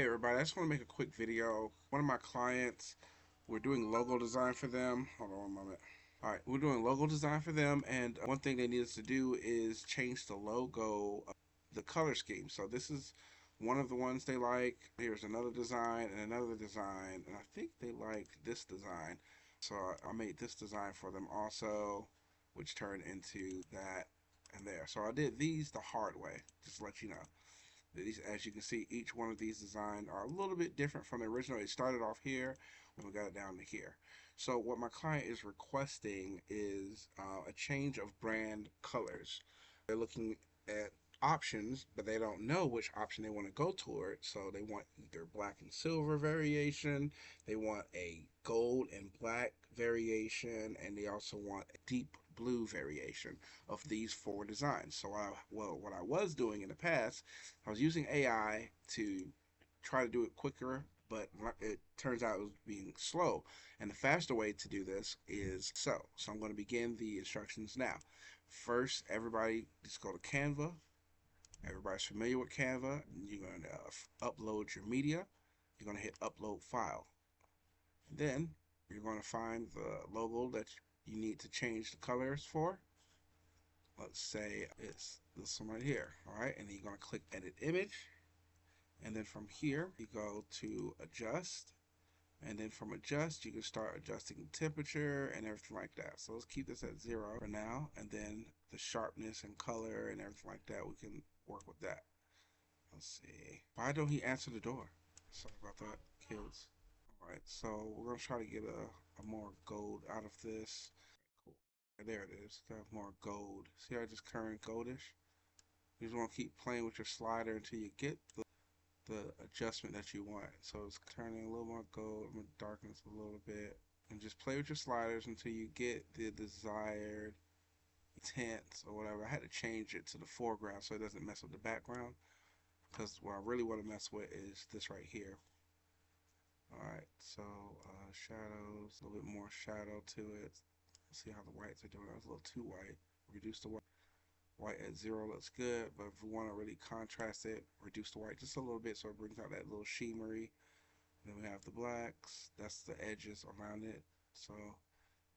Hey everybody, I just want to make a quick video. One of my clients, we're doing logo design for them. Hold on one moment. Alright, we're doing logo design for them, and one thing they need us to do is change the logo, the color scheme. So this is one of the ones they like. Here's another design and another design, and I think they like this design. So I made this design for them also, which turned into that and there. So I did these the hard way, just to let you know. These, as you can see, each one of these designs are a little bit different from the original. It started off here, and we got it down to here. So what my client is requesting is a change of brand colors. They're looking at options, but they don't know which option they want to go toward. So they want either black and silver variation, they want a gold and black variation, and they also want a deep blue variation of these four designs. So what I was doing in the past, I was using AI to try to do it quicker, but it turns out it was being slow. And the faster way to do this is so. So I'm going to begin the instructions now. First, everybody just go to Canva. Everybody's familiar with Canva. You're going to upload your media. You're going to hit upload file. Then you're going to find the logo that you need to change the colors for. Let's say it's this one right here. All right, and then you're going to click edit image. And then from here, you go to adjust. And then from adjust, you can start adjusting the temperature and everything like that. So let's keep this at 0 for now. And then the sharpness and color and everything like that, we can work with that. Let's see. Why don't he answer the door? Sorry about that, kids. All right, so we're going to try to get a more gold out of this. Cool. There it is. Got more gold. See how I just turned goldish? You just want to keep playing with your slider until you get the adjustment that you want. So it's turning a little more gold. I'm going to darken this a little bit. And just play with your sliders until you get the desired tints or whatever. I had to change it to the foreground so it doesn't mess with the background. Because what I really want to mess with is this right here. Alright, so shadows, a little bit more shadow to it. See how the whites are doing. That was a little too white. Reduce the white. White at 0 looks good, but if we want to really contrast it, reduce the white just a little bit so it brings out that little shimmery. Then we have the blacks. That's the edges around it. So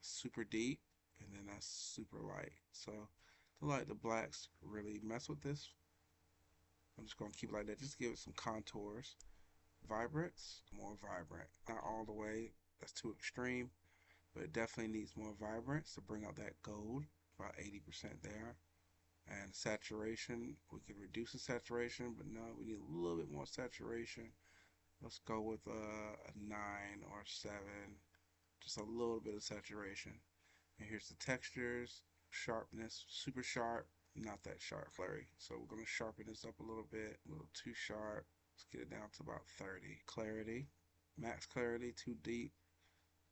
super deep, and then that's super light. So to like the blacks really mess with this, I'm just going to keep it like that. Just give it some contours. Vibrance, more vibrant. Not all the way. That's too extreme, but it definitely needs more vibrance to bring out that gold. About 80% there. And saturation, we can reduce the saturation, but no, we need a little bit more saturation. Let's go with a 9 or 7, just a little bit of saturation. And here's the textures, sharpness, super sharp, not that sharp, flurry. So we're going to sharpen this up a little bit, a little too sharp. Let's get it down to about 30. Clarity, max clarity, too deep.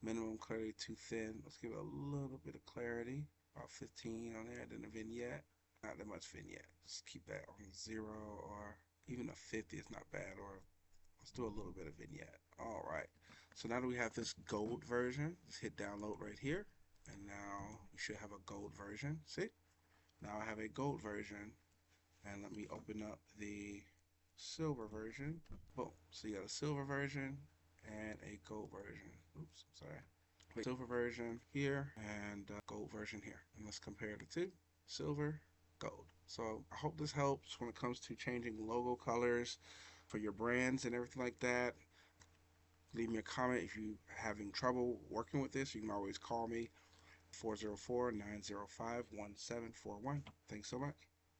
Minimum clarity, too thin. Let's give it a little bit of clarity, about 15 on there, then a vignette. Not that much vignette. Just keep that on 0 or even a 50 is not bad. Or let's do a little bit of vignette. All right. So now that we have this gold version, just hit download right here. And now you should have a gold version. See? Now I have a gold version. And let me open up the silver version. Boom. So you got a silver version and a gold version. Oops, sorry. Silver version here and gold version here. And let's compare the two. Silver, gold. So I hope this helps when it comes to changing logo colors for your brands and everything like that. Leave me a comment if you're having trouble working with this. You can always call me 404-905-1741. Thanks so much.